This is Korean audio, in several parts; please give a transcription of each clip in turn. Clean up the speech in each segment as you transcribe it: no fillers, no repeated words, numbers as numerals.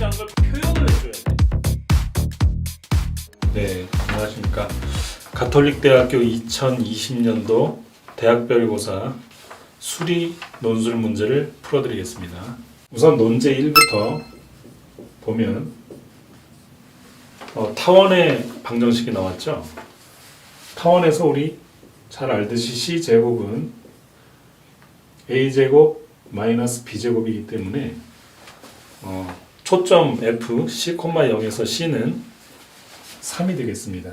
위치한 걸 표현을 해줘야 돼. 네, 안녕하십니까. 가톨릭대학교 2020년도 대학별고사 수리 논술 문제를 풀어드리겠습니다. 우선 논제 1부터 보면 타원의 방정식이 나왔죠. 타원에서 우리 잘 알듯이 C제곱은 A제곱 마이너스 B제곱이기 때문에 초점 F C, 0에서 C는 3이 되겠습니다.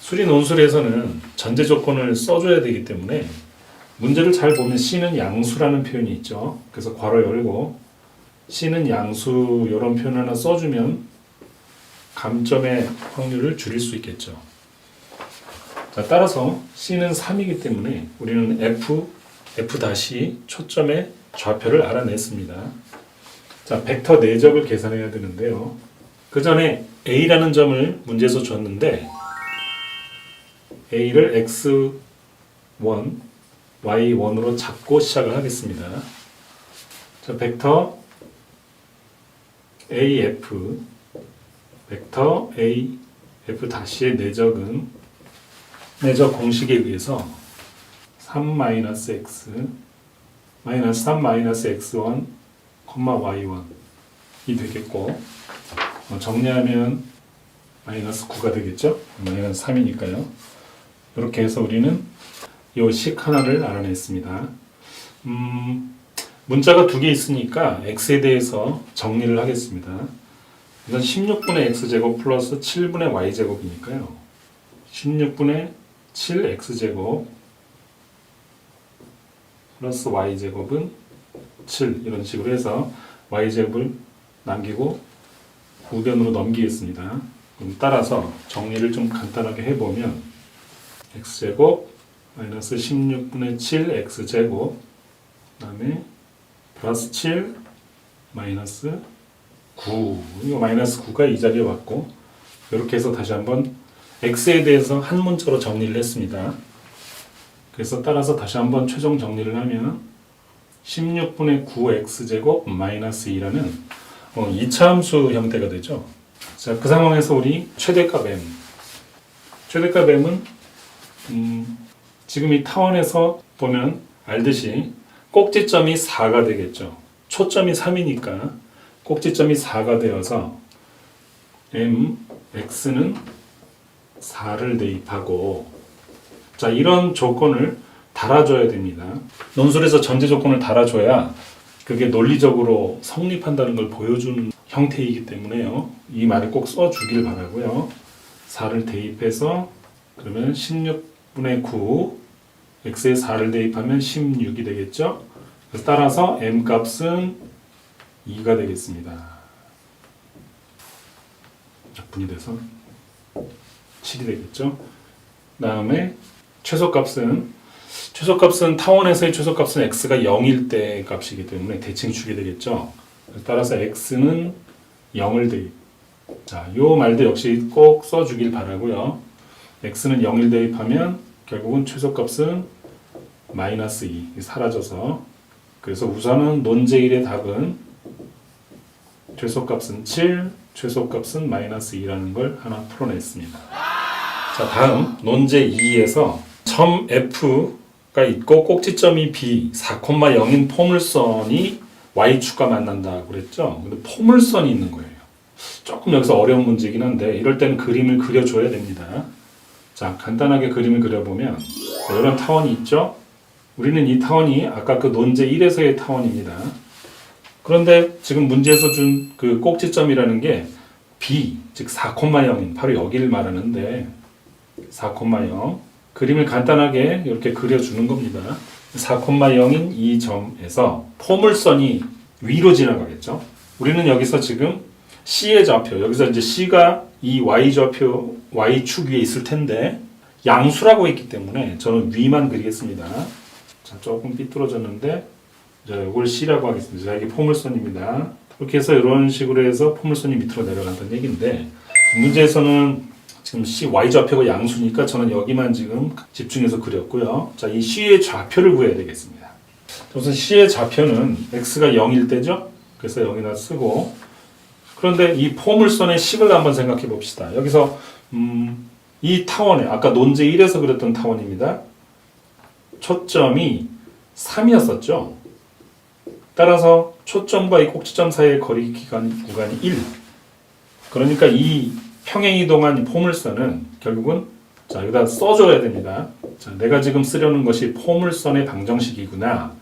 수리 논술에서는 전제 조건을 써줘야 되기 때문에 문제를 잘 보면 C는 양수라는 표현이 있죠. 그래서 괄호 열고 C는 양수 이런 표현 하나 써주면 감점의 확률을 줄일 수 있겠죠. 자, 따라서 C는 3이기 때문에 우리는 F 다시 초점의 좌표를 알아냈습니다. 자, 벡터 내적을 계산해야 되는데요. 그 전에 A라는 점을 문제에서 줬는데 A를 X1, Y1으로 잡고 시작을 하겠습니다. 자, 벡터 AF, 벡터 AF 다시의 내적은 내적 공식에 의해서 3-x 마이너스 3-x1, y1이 되겠고 정리하면 마이너스 9가 되겠죠? 마이너스 3이니까요. 이렇게 해서 우리는 이 식 하나를 알아냈습니다. 문자가 두 개 있으니까 x에 대해서 정리를 하겠습니다. 이건 16분의 x제곱 플러스 7분의 y제곱이니까요. 16분의 7x제곱 플러스 y제곱은 7 이런 식으로 해서 y제곱을 남기고 우변으로 넘기겠습니다. 그럼 따라서 정리를 좀 간단하게 해보면 x제곱 마이너스 16분의 7 x제곱 그 다음에 플러스 7 마이너스 9 이거 마이너스 9가 이 자리에 왔고 이렇게 해서 다시 한번 x에 대해서 한 문자로 정리를 했습니다. 그래서 따라서 다시 한번 최종 정리를 하면 16분의 9x제곱 마이너스 2라는 2차 함수 형태가 되죠. 자, 그 상황에서 우리 최대값 m은 지금 이 타원에서 보면 알듯이 꼭지점이 4가 되겠죠. 초점이 3이니까 꼭지점이 4가 되어서 x는 4를 대입하고 자, 이런 조건을 달아줘야 됩니다. 논술에서 전제 조건을 달아줘야 그게 논리적으로 성립한다는 걸 보여주는 형태이기 때문에요. 이 말을 꼭 써주길 바라고요. 4를 대입해서 그러면 16분의 9 x에 4를 대입하면 16이 되겠죠. 그래서 따라서 m 값은 2가 되겠습니다. 분이 돼서 7이 되겠죠. 그 다음에 최소값은 타원에서의 최소값은 x가 0일 때 값이기 때문에 대칭 주게 되겠죠. 따라서 x는 0을 대입. 자, 요 말도 역시 꼭 써주길 바라고요. x는 0일 대입하면 결국은 최소값은 마이너스 2 사라져서 그래서 우선은 논제 1의 답은 최소값은 7, 최소값은 마이너스 2라는 걸 하나 풀어냈습니다. 자, 다음 논제 2에서 점 F가 있고 꼭지점이 B, 4,0인 포물선이 Y축과 만난다고 그랬죠. 근데 포물선이 있는 거예요. 조금 여기서 어려운 문제이긴 한데 이럴 때는 그림을 그려줘야 됩니다. 자, 간단하게 그림을 그려보면 이런 타원이 있죠. 우리는 이 타원이 아까 그 논제 1에서의 타원입니다. 그런데 지금 문제에서 준 그 꼭지점이라는 게 B, 즉 4,0인 바로 여기를 말하는데 4,0 그림을 간단하게 이렇게 그려주는 겁니다. 4,0인 이 점에서 포물선이 위로 지나가겠죠. 우리는 여기서 지금 C의 좌표, 여기서 이제 C가 이 Y좌표, Y축 위에 있을 텐데 양수라고 했기 때문에 저는 위만 그리겠습니다. 자, 조금 삐뚤어졌는데 이걸 C라고 하겠습니다. 자, 이게 포물선입니다. 이렇게 해서 이런 식으로 해서 포물선이 밑으로 내려간다는 얘기인데 문제에서는 지금 C, Y좌표가 양수니까 저는 여기만 지금 집중해서 그렸고요. 자, 이 C의 좌표를 구해야 되겠습니다. 우선 C의 좌표는 X가 0일 때죠. 그래서 여기다 쓰고, 그런데 이 포물선의 식을 한번 생각해 봅시다. 여기서 이 타원에 아까 논제 1에서 그렸던 타원입니다. 초점이 3이었었죠. 따라서 초점과 이 꼭지점 사이의 거리 구간이 1. 그러니까 이 평행이동한 포물선은 결국은 자, 여기다 써줘야 됩니다. 자, 내가 지금 쓰려는 것이 포물선의 방정식이구나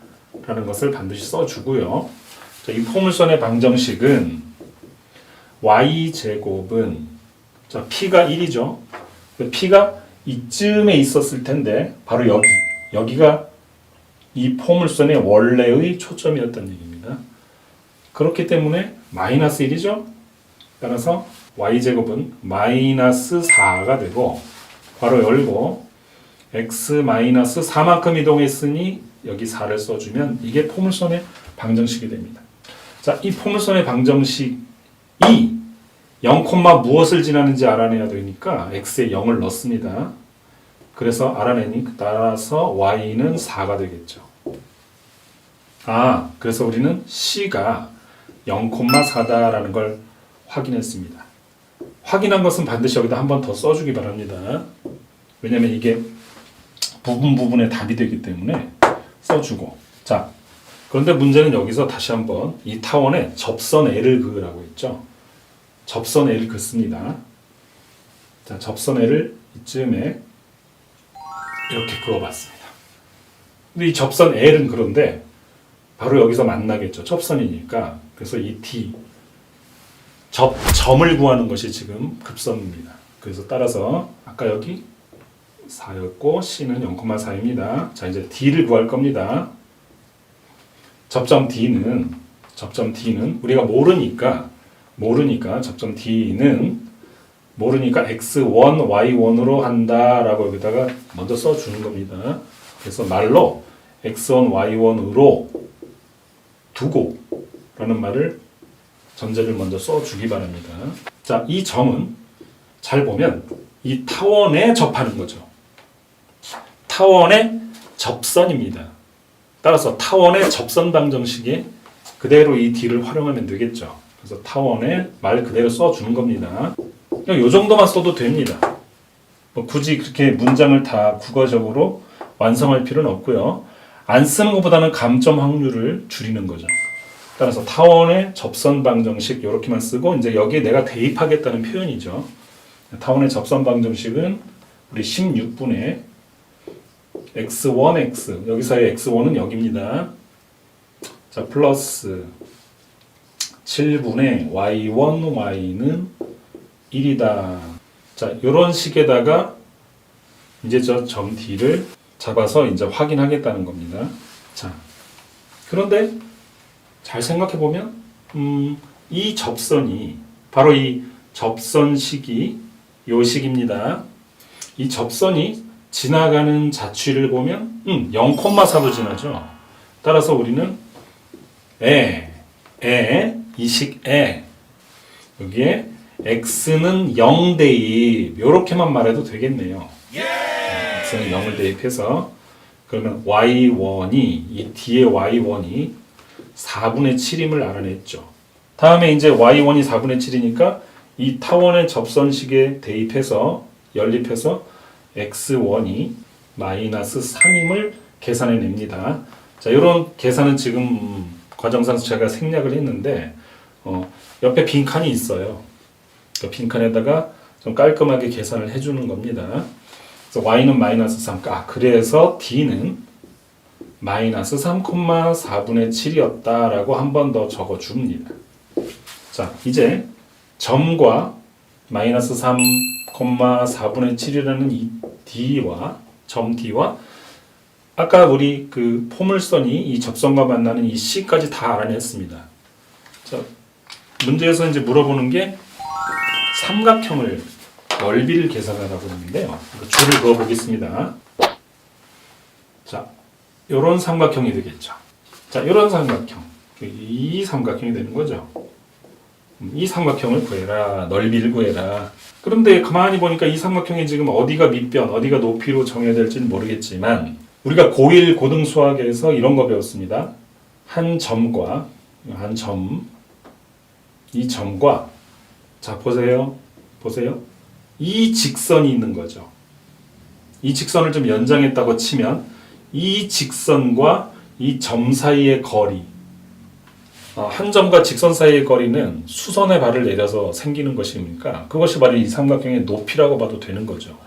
라는 것을 반드시 써주고요. 자, 이 포물선의 방정식은 y제곱은 자, p가 1이죠. p가 이쯤에 있었을 텐데 바로 여기가 이 포물선의 원래의 초점이었던 얘기입니다. 그렇기 때문에 마이너스 1이죠. 따라서 y제곱은 마이너스 4가 되고 괄호 열고 x 마이너스 4만큼 이동했으니 여기 4를 써주면 이게 포물선의 방정식이 됩니다. 자, 이 포물선의 방정식이 0, 무엇을 지나는지 알아내야 되니까 x에 0을 넣습니다. 그래서 알아내니 따라서 y는 4가 되겠죠. 그래서 우리는 c가 0,4다라는 걸 확인했습니다. 확인한 것은 반드시 여기다 한 번 더 써주기 바랍니다. 왜냐면 이게 부분의 답이 되기 때문에 써주고. 자, 그런데 문제는 여기서 다시 한번 이 타원에 접선 L을 그으라고 했죠. 접선 L을 긋습니다. 자, 접선 L을 이쯤에 이렇게 그어봤습니다. 근데 이 접선 L은 그런데 바로 여기서 만나겠죠. 접선이니까. 그래서 이 D 점을 구하는 것이 지금 급선입니다. 그래서 따라서 아까 여기 4였고 C는 0,4입니다. 자, 이제 D를 구할 겁니다. 접점 D는 우리가 모르니까 접점 D는 모르니까 x1, y1으로 한다라고 여기다가 먼저 써주는 겁니다. 그래서 말로 x1, y1으로 두고 라는 말을 전제를 먼저 써주기 바랍니다. 자, 이 점은 잘 보면 이 타원에 접하는 거죠. 타원의 접선입니다. 따라서 타원의 접선 방정식에 그대로 이 D를 활용하면 되겠죠. 그래서 타원에 말 그대로 써주는 겁니다. 그냥 이 정도만 써도 됩니다. 굳이 그렇게 문장을 다 국어적으로 완성할 필요는 없고요. 안 쓰는 것보다는 감점 확률을 줄이는 거죠. 따라서 타원의 접선 방정식 이렇게만 쓰고 이제 여기에 내가 대입하겠다는 표현이죠. 타원의 접선 방정식은 우리 16분의 x1x 여기서의 x1은 여기입니다. 자, 플러스 7분의 y1 y는 1이다. 자, 이런 식에다가 이제 저 점 D를 잡아서 이제 확인하겠다는 겁니다. 자, 그런데 잘 생각해 보면 이 접선이 바로 이 접선식이 요 식입니다. 이 접선이 지나가는 자취를 보면 0,4도 지나죠. 따라서 우리는 이 식에 여기에 x는 0 대입 이렇게만 말해도 되겠네요. x는 0을 대입해서 그러면 y1이 이 뒤에 y1이 4분의 7임을 알아냈죠. 다음에 이제 y1이 4분의 7이니까 이 타원의 접선식에 대입해서 연립해서 x1이 마이너스 3임을 계산해 냅니다. 자, 이런 계산은 지금 과정상 제가 생략을 했는데 옆에 빈칸이 있어요. 그 빈칸에다가 좀 깔끔하게 계산을 해주는 겁니다. 그래서 y는 마이너스 3, 그래서 d는 마이너스 3,4분의 7이었다라고 한 번 더 적어줍니다. 자, 이제 점과 마이너스 3,4분의 7이라는 이 d와 점 d와 아까 우리 그 포물선이 이 접선과 만나는 이 C까지 다 알아냈습니다. 자, 문제에서 이제 물어보는 게 삼각형을 넓이를 계산하라고 했는데요. 줄을 그어 보겠습니다. 자, 이런 삼각형이 되겠죠. 자, 이런 삼각형, 이 삼각형이 되는 거죠. 이 삼각형을 구해라, 넓이를 구해라. 그런데 가만히 보니까 이 삼각형이 지금 어디가 밑변, 어디가 높이로 정해야 될지는 모르겠지만 우리가 고1 고등수학에서 이런 거 배웠습니다. 한 점과 한 점, 이 점과 자 보세요. 이 직선이 있는 거죠. 이 직선을 좀 연장했다고 치면 이 직선과 이 점 사이의 거리, 한 점과 직선 사이의 거리는 수선의 발을 내려서 생기는 것이니까 그것이 바로 이 삼각형의 높이라고 봐도 되는 거죠.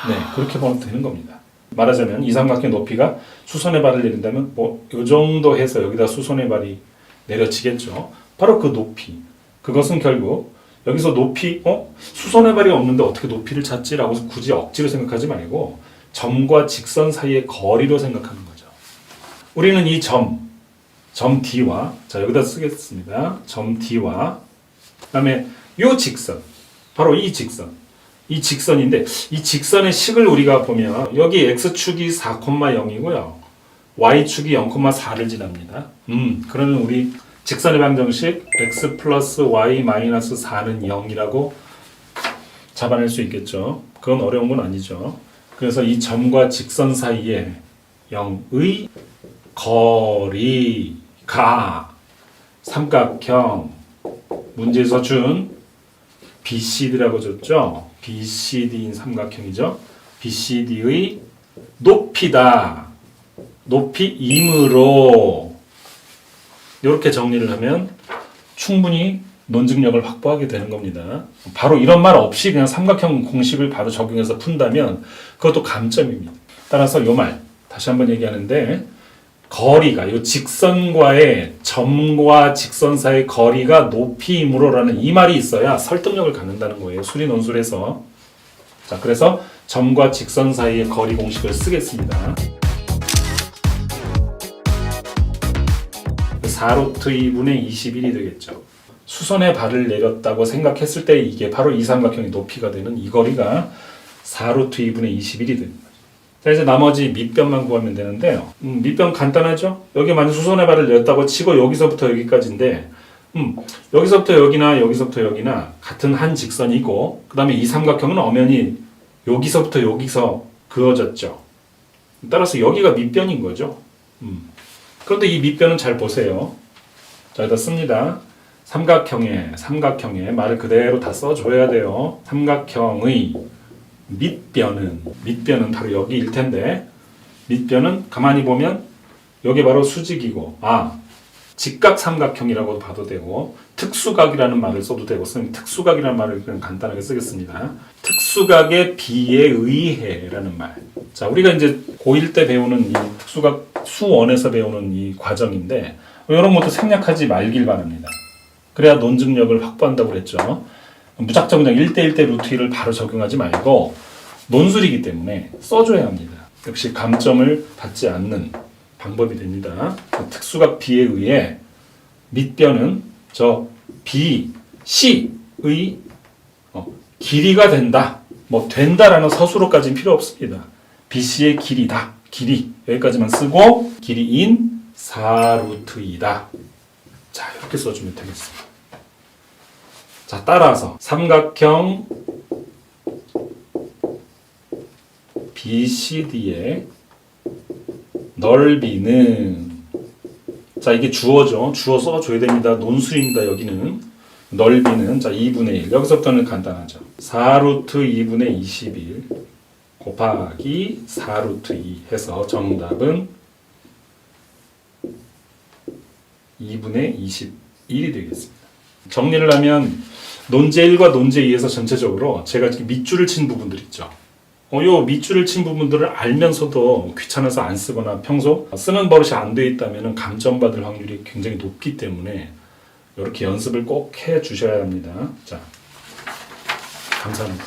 네, 그렇게 봐도 되는 겁니다. 말하자면 이 삼각형 높이가 수선의 발을 내린다면 뭐 이 정도 해서 여기다 수선의 발이 내려지겠죠. 바로 그 높이. 그것은 결국 여기서 높이, 수선의 발이 없는데 어떻게 높이를 찾지라고 굳이 억지로 생각하지 말고 점과 직선 사이의 거리로 생각하는 거죠. 우리는 이 점 D와 자 여기다 쓰겠습니다. 점 D와 그다음에 요 직선, 바로 이 직선인데 이 직선의 식을 우리가 보면 여기 x축이 4,0이고요. y축이 0,4를 지납니다. 그러면 우리 직선의 방정식 x 플러스 y 마이너스 4는 0이라고 잡아낼 수 있겠죠. 그건 어려운 건 아니죠. 그래서 이 점과 직선 사이에 0의 거리가 삼각형 문제에서 준 BCD라고 줬죠. BCD인 삼각형이죠. BCD의 높이다. 높이이므로 이렇게 정리를 하면 충분히 논증력을 확보하게 되는 겁니다. 바로 이런 말 없이 그냥 삼각형 공식을 바로 적용해서 푼다면 그것도 감점입니다. 따라서 이 말 다시 한번 얘기하는데 거리가 이 직선과의 점과 직선 사이의 거리가 높이이므로라는 이 말이 있어야 설득력을 갖는다는 거예요. 수리 논술에서. 자, 그래서 점과 직선 사이의 거리 공식을 쓰겠습니다. 4루트 2분의 21이 되겠죠. 수선의 발을 내렸다고 생각했을 때 이게 바로 이 삼각형의 높이가 되는 이 거리가 4루트 2분의 21이 됩니다. 자, 이제 나머지 밑변만 구하면 되는데요. 밑변 간단하죠? 여기 만약 수선의 발을 내렸다고 치고 여기서부터 여기까지인데 여기서부터 여기나 여기서부터 여기나 같은 한 직선이고 그 다음에 이 삼각형은 엄연히 여기서부터 여기서 그어졌죠. 따라서 여기가 밑변인 거죠. 그런데 이 밑변은 잘 보세요. 자, 여기다 씁니다. 삼각형의 말을 그대로 다 써줘야 돼요. 삼각형의 밑변은 바로 여기일 텐데 밑변은 가만히 보면 여기 바로 수직이고 직각삼각형이라고도 봐도 되고 특수각이라는 말을 써도 되고 특수각이라는 말을 그냥 간단하게 쓰겠습니다. 특수각의 비에 의해라는 말. 자, 우리가 이제 고1 때 배우는 이 특수각 수원에서 배우는 이 과정인데 이런 것도 생략하지 말길 바랍니다. 그래야 논증력을 확보한다고 그랬죠. 무작정 그냥 1대1대 루트 1을 바로 적용하지 말고 논술이기 때문에 써줘야 합니다. 역시 감점을 받지 않는 방법이 됩니다. 특수각 B에 의해 밑변은 저 B, C의 길이가 된다. 뭐 된다라는 서술어까지는 필요 없습니다. BC의 길이다. 길이 여기까지만 쓰고 길이인 4루트이다. 자, 이렇게 써주면 되겠습니다. 자, 따라서 삼각형 BCD의 넓이는 자, 이게 주어죠. 주어 써줘야 됩니다. 논술입니다. 여기는 넓이는 자 2분의 1 여기서부터는 간단하죠. 4루트 2분의 21 곱하기 4루트 2 해서 정답은 2분의 21이 되겠습니다. 정리를 하면 논제 1과 논제 2에서 전체적으로 제가 지금 밑줄을 친 부분들 있죠. 요 밑줄을 친 부분들을 알면서도 귀찮아서 안 쓰거나 평소 쓰는 버릇이 안 돼 있다면 감점받을 확률이 굉장히 높기 때문에 이렇게 연습을 꼭 해 주셔야 합니다. 자, 감사합니다.